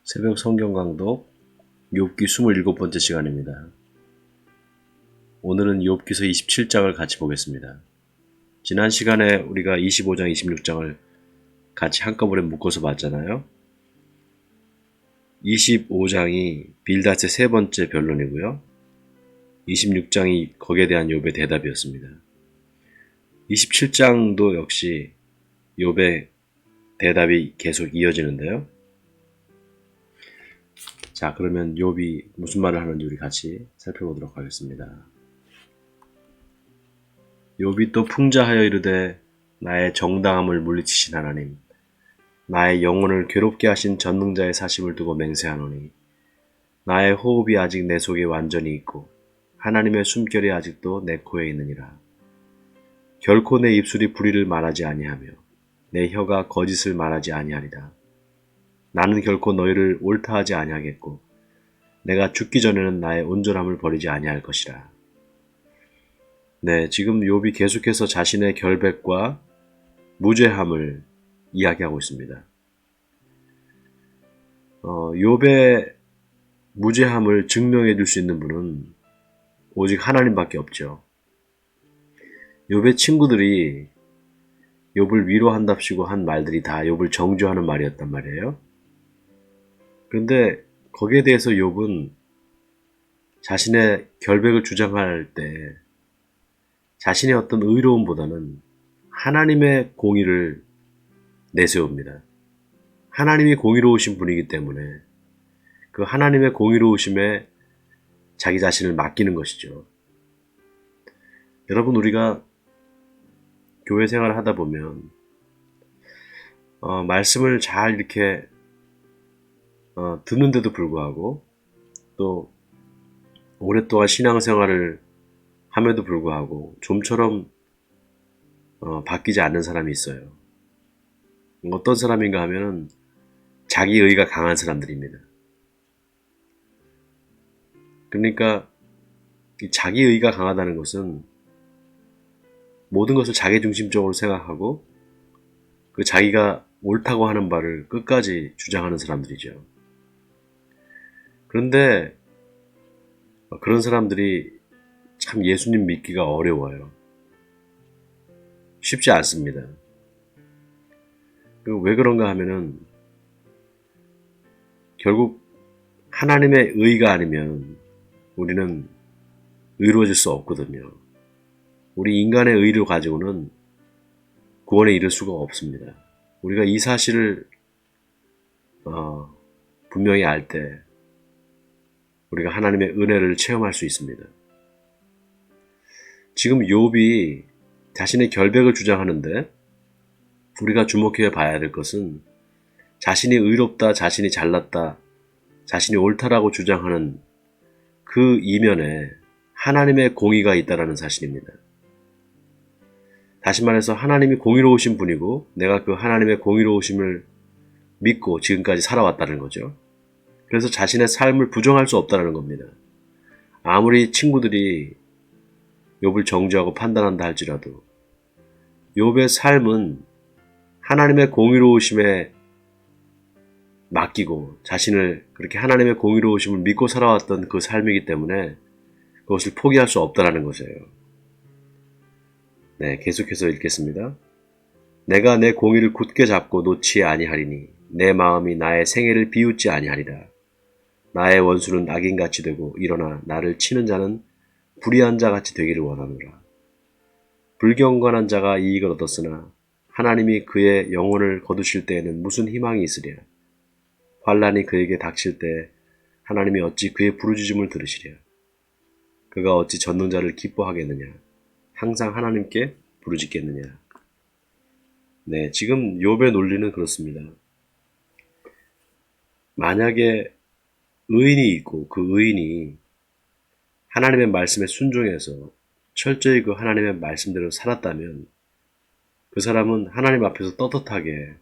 새벽 성경 강독 욥기 27번째 시간입니다. 오늘은 욥기서 27장을 같이 보겠습니다. 지난 시간에 우리가 25장, 26장을 같이 한꺼번에 묶어서 봤잖아요. 25장이 빌닷의 세 번째 변론이고요. 26장이 거기에 대한 욥의 대답이었습니다. 27장도 역시 욥의 대답이 계속 이어지는데요. 자, 그러면 욥이 무슨 말을 하는지 우리 같이 살펴보도록 하겠습니다. 욥이 또 풍자하여 이르되 나의 정당함을 물리치신 하나님, 나의 영혼을 괴롭게 하신 전능자의 사심을 두고 맹세하노니 나의 호흡이 아직 내 속에 완전히 있고 하나님의 숨결이 아직도 내 코에 있느니라. 결코 내 입술이 불의를 말하지 아니하며 내 혀가 거짓을 말하지 아니하리라. 나는 결코 너희를 옳다하지 아니하겠고 내가 죽기 전에는 나의 온전함을 버리지 아니할 것이라. 네, 지금 욥이 계속해서 자신의 결백과 무죄함을 이야기하고 있습니다. 욥의 무죄함을 증명해 줄 수 있는 분은 오직 하나님밖에 없죠. 욥의 친구들이 욥을 위로한답시고 한 말들이 다 욥을 정죄하는 말이었단 말이에요. 그런데 거기에 대해서 욥은 자신의 결백을 주장할 때 자신의 어떤 의로움보다는 하나님의 공의를 내세웁니다. 하나님이 공의로우신 분이기 때문에 그 하나님의 공의로우심에 자기 자신을 맡기는 것이죠. 여러분, 우리가 교회 생활을 하다 보면 말씀을 잘 이렇게 듣는데도 불구하고 또 오랫동안 신앙생활을 함에도 불구하고 좀처럼 바뀌지 않는 사람이 있어요. 어떤 사람인가 하면 자기 의가 강한 사람들입니다. 그러니까 이 자기 의가 강하다는 것은 모든 것을 자기중심적으로 생각하고 그 자기가 옳다고 하는 바를 끝까지 주장하는 사람들이죠. 그런데 그런 사람들이 참 예수님 믿기가 어려워요. 쉽지 않습니다. 왜 그런가 하면은 결국 하나님의 의가 아니면 우리는 의로워질 수 없거든요. 우리 인간의 의를 가지고는 구원에 이를 수가 없습니다. 우리가 이 사실을 분명히 알 때 우리가 하나님의 은혜를 체험할 수 있습니다. 지금 욥이 자신의 결백을 주장하는데 우리가 주목해 봐야 될 것은 자신이 의롭다, 자신이 잘났다, 자신이 옳다라고 주장하는 그 이면에 하나님의 공의가 있다는 사실입니다. 다시 말해서 하나님이 공의로우신 분이고 내가 그 하나님의 공의로우심을 믿고 지금까지 살아왔다는 거죠. 그래서 자신의 삶을 부정할 수 없다는 겁니다. 아무리 친구들이 욥을 정죄하고 판단한다 할지라도 욥의 삶은 하나님의 공의로우심에 맡기고 자신을 그렇게 하나님의 공의로우심을 믿고 살아왔던 그 삶이기 때문에 그것을 포기할 수 없다는 것이에요. 네, 계속해서 읽겠습니다. 내가 내 공의를 굳게 잡고 놓지 아니하리니 내 마음이 나의 생애를 비웃지 아니하리라. 나의 원수는 악인같이 되고 일어나 나를 치는 자는 불의한 자같이 되기를 원하노라. 불경건한 자가 이익을 얻었으나 하나님이 그의 영혼을 거두실 때에는 무슨 희망이 있으랴. 환난이 그에게 닥칠 때 하나님이 어찌 그의 부르짖음을 들으시랴. 그가 어찌 전능자를 기뻐하겠느냐. 항상 하나님께 부르짖겠느냐. 네, 지금 욥의 논리는 그렇습니다. 만약에 의인이 있고 그 의인이 하나님의 말씀에 순종해서 철저히 그 하나님의 말씀대로 살았다면 그 사람은 하나님 앞에서 떳떳하게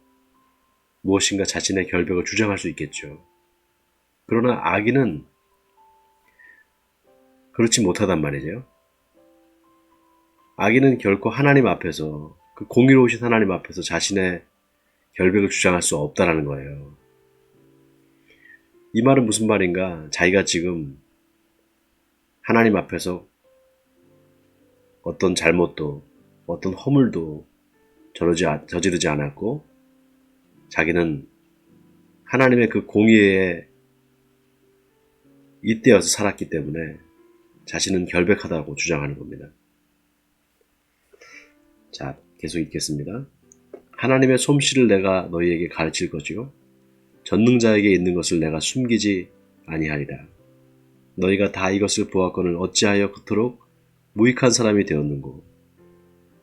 무엇인가 자신의 결백을 주장할 수 있겠죠. 그러나 악인은 그렇지 못하단 말이죠. 악인은 결코 하나님 앞에서 그 공의로우신 하나님 앞에서 자신의 결백을 주장할 수 없다라는 거예요. 이 말은 무슨 말인가? 자기가 지금 하나님 앞에서 어떤 잘못도, 어떤 허물도 저지르지 않았고, 자기는 하나님의 그 공의에 잇대어서 살았기 때문에 자신은 결백하다고 주장하는 겁니다. 자, 계속 읽겠습니다. 하나님의 솜씨를 내가 너희에게 가르칠 것이요 전능자에게 있는 것을 내가 숨기지 아니하리라. 너희가 다 이것을 보았거늘 어찌하여 그토록 무익한 사람이 되었는고.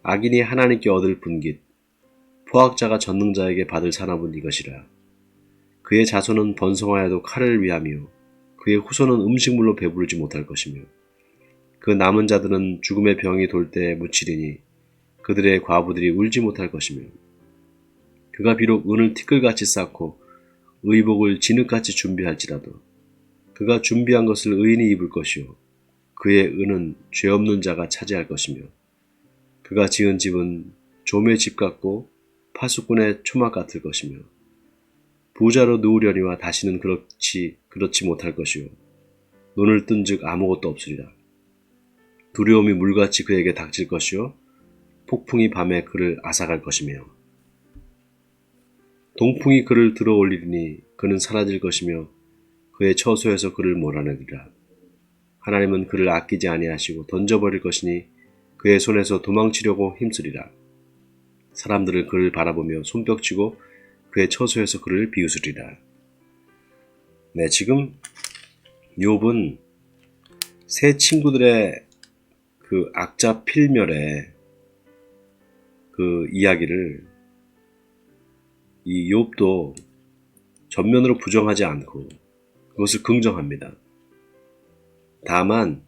악인이 하나님께 얻을 분깃 포학자가 전능자에게 받을 산업은 이것이라. 그의 자손은 번성하여도 칼을 위하며 그의 후손은 음식물로 배부르지 못할 것이며 그 남은 자들은 죽음의 병이 돌 때에 묻히리니 그들의 과부들이 울지 못할 것이며 그가 비록 은을 티끌같이 쌓고 의복을 진흙같이 준비할지라도 그가 준비한 것을 의인이 입을 것이요 그의 은은 죄 없는 자가 차지할 것이며 그가 지은 집은 좀의 집 같고 파수꾼의 초막 같을 것이며 부자로 누우려니와 다시는 그렇지 못할 것이요 눈을 뜬즉 아무것도 없으리라. 두려움이 물같이 그에게 닥칠 것이요 폭풍이 밤에 그를 앗아갈 것이며 동풍이 그를 들어 올리리니 그는 사라질 것이며 그의 처소에서 그를 몰아내리라. 하나님은 그를 아끼지 아니하시고 던져버릴 것이니 그의 손에서 도망치려고 힘쓰리라. 사람들을 그를 바라보며 손뼉치고 그의 처소에서 그를 비웃으리라. 네, 지금 욥은 세 친구들의 그 악자 필멸의 그 이야기를 이 욥도 전면으로 부정하지 않고 그것을 긍정합니다. 다만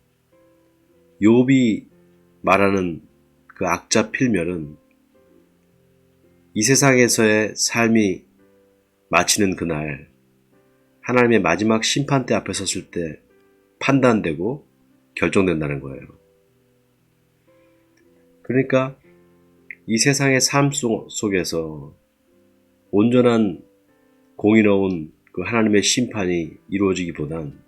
욥이 말하는 그 악자 필멸은 이 세상에서의 삶이 마치는 그날 하나님의 마지막 심판대 앞에 섰을 때 판단되고 결정된다는 거예요. 그러니까 이 세상의 삶 속에서 온전한 공의로운 그 하나님의 심판이 이루어지기보단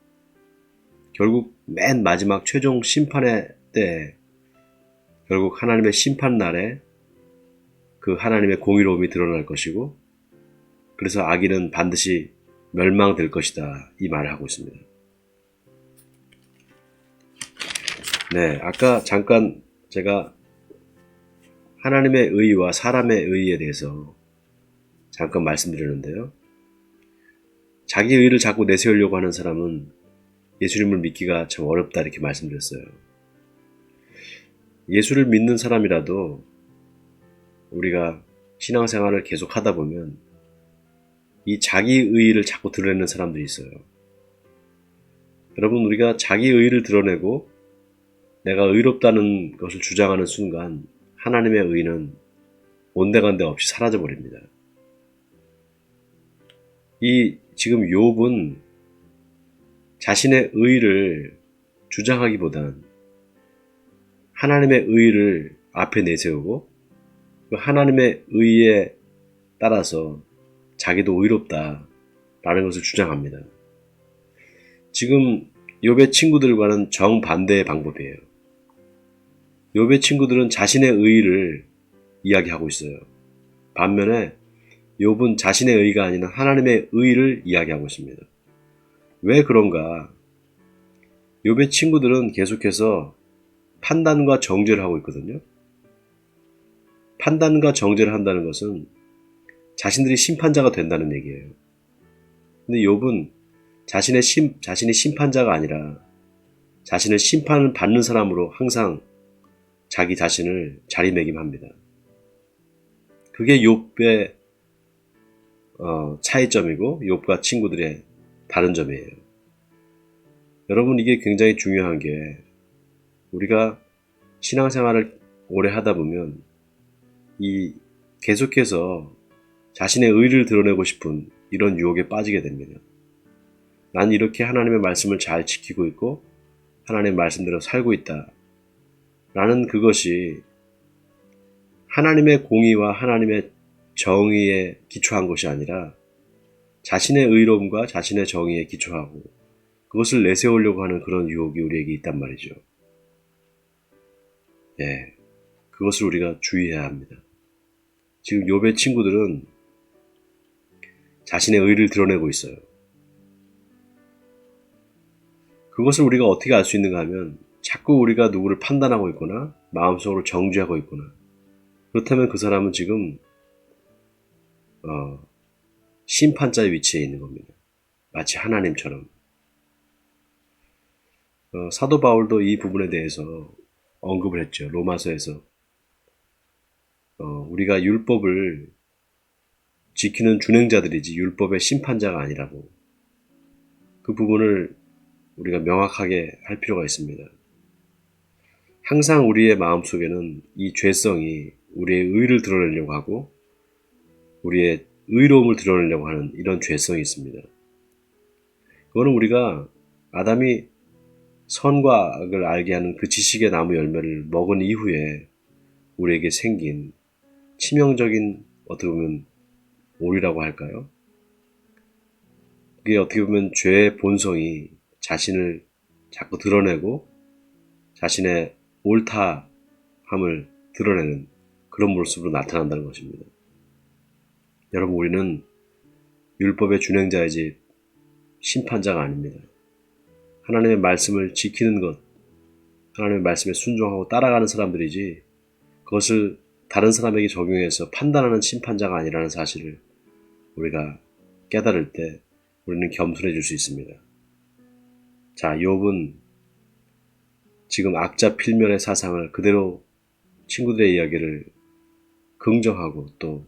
결국 맨 마지막 최종 심판의 때 결국 하나님의 심판 날에 그 하나님의 공의로움이 드러날 것이고 그래서 악인은 반드시 멸망될 것이다 이 말을 하고 있습니다. 네, 아까 잠깐 제가 하나님의 의와 사람의 의에 대해서 잠깐 말씀드렸는데요. 자기 의를 자꾸 내세우려고 하는 사람은 예수님을 믿기가 참 어렵다 이렇게 말씀드렸어요. 예수를 믿는 사람이라도 우리가 신앙생활을 계속 하다 보면 이 자기 의의를 자꾸 드러내는 사람들이 있어요. 여러분, 우리가 자기 의의를 드러내고 내가 의롭다는 것을 주장하는 순간 하나님의 의는 온데간데 없이 사라져버립니다. 이 지금 욥은 자신의 의의를 주장하기보단 하나님의 의의를 앞에 내세우고 그 하나님의 의의에 따라서 자기도 의롭다라는 것을 주장합니다. 지금 욥의 친구들과는 정반대의 방법이에요. 욥의 친구들은 자신의 의의를 이야기하고 있어요. 반면에 욥은 자신의 의의가 아니라 하나님의 의의를 이야기하고 있습니다. 왜 그런가? 욥의 친구들은 계속해서 판단과 정죄를 하고 있거든요. 판단과 정죄를 한다는 것은 자신들이 심판자가 된다는 얘기예요. 근데 욥은 자신이 심판자가 아니라 자신을 심판을 받는 사람으로 항상 자기 자신을 자리매김합니다. 그게 욥의 차이점이고 욥과 친구들의 다른 점이에요. 여러분, 이게 굉장히 중요한 게 우리가 신앙생활을 오래 하다 보면 계속해서 자신의 의를 드러내고 싶은 이런 유혹에 빠지게 됩니다. 난 이렇게 하나님의 말씀을 잘 지키고 있고 하나님의 말씀대로 살고 있다 라는 그것이 하나님의 공의와 하나님의 정의에 기초한 것이 아니라 자신의 의로움과 자신의 정의에 기초하고 그것을 내세우려고 하는 그런 유혹이 우리에게 있단 말이죠. 예, 그것을 우리가 주의해야 합니다. 지금 욥의 친구들은 자신의 의를 드러내고 있어요. 그것을 우리가 어떻게 알 수 있는가 하면 자꾸 우리가 누구를 판단하고 있거나 마음속으로 정죄하고 있거나 그렇다면 그 사람은 지금 심판자의 위치에 있는 겁니다. 마치 하나님처럼. 사도 바울도 이 부분에 대해서 언급을 했죠. 로마서에서 우리가 율법을 지키는 준행자들이지 율법의 심판자가 아니라고. 그 부분을 우리가 명확하게 할 필요가 있습니다. 항상 우리의 마음속에는 이 죄성이 우리의 의를 드러내려고 하고 우리의 의로움을 드러내려고 하는 이런 죄성이 있습니다. 그거는 우리가 아담이 선과 악을 알게 하는 그 지식의 나무 열매를 먹은 이후에 우리에게 생긴 치명적인 어떻게 보면 오류라고 할까요? 그게 어떻게 보면 죄의 본성이 자신을 자꾸 드러내고 자신의 옳다함을 드러내는 그런 모습으로 나타난다는 것입니다. 여러분, 우리는 율법의 준행자이지 심판자가 아닙니다. 하나님의 말씀을 지키는 것, 하나님의 말씀에 순종하고 따라가는 사람들이지 그것을 다른 사람에게 적용해서 판단하는 심판자가 아니라는 사실을 우리가 깨달을 때 우리는 겸손해질 수 있습니다. 자, 욥은 지금 악자 필면의 사상을 그대로 친구들의 이야기를 긍정하고 또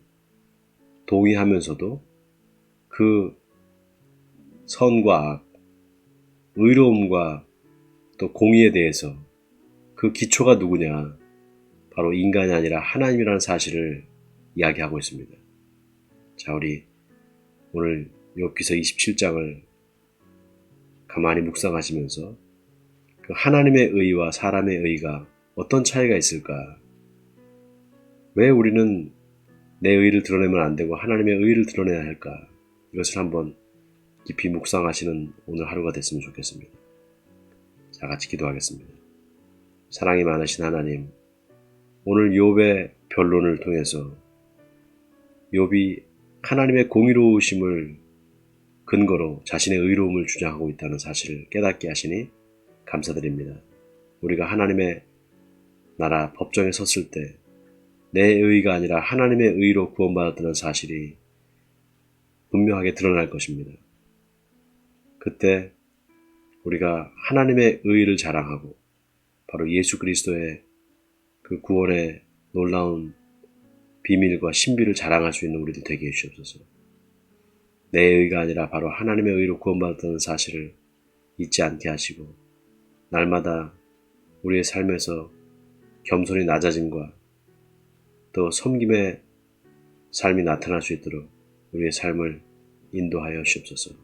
동의하면서도 그 선과 악, 의로움과 또 공의에 대해서 그 기초가 누구냐? 바로 인간이 아니라 하나님이라는 사실을 이야기하고 있습니다. 자, 우리 오늘 욥기서 27장을 가만히 묵상하시면서 그 하나님의 의와 사람의 의가 어떤 차이가 있을까? 왜 우리는 내 의를 드러내면 안 되고 하나님의 의를 드러내야 할까? 이것을 한번 깊이 묵상하시는 오늘 하루가 됐으면 좋겠습니다. 자, 같이 기도하겠습니다. 사랑이 많으신 하나님, 오늘 욥의 변론을 통해서 욥이 하나님의 공의로우심을 근거로 자신의 의로움을 주장하고 있다는 사실을 깨닫게 하시니 감사드립니다. 우리가 하나님의 나라 법정에 섰을 때 내 의가 아니라 하나님의 의로 구원받았다는 사실이 분명하게 드러날 것입니다. 그때 우리가 하나님의 의를 자랑하고 바로 예수 그리스도의 그 구원의 놀라운 비밀과 신비를 자랑할 수 있는 우리들 되게 해주옵소서. 내 의가 아니라 바로 하나님의 의로 구원받았다는 사실을 잊지 않게 하시고 날마다 우리의 삶에서 겸손히 낮아짐과 또 섬김의 삶이 나타날 수 있도록 우리의 삶을 인도하여 주옵소서.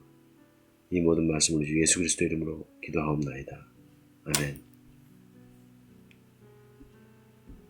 이 모든 말씀을 예수 그리스도 이름으로 기도하옵나이다. 아멘.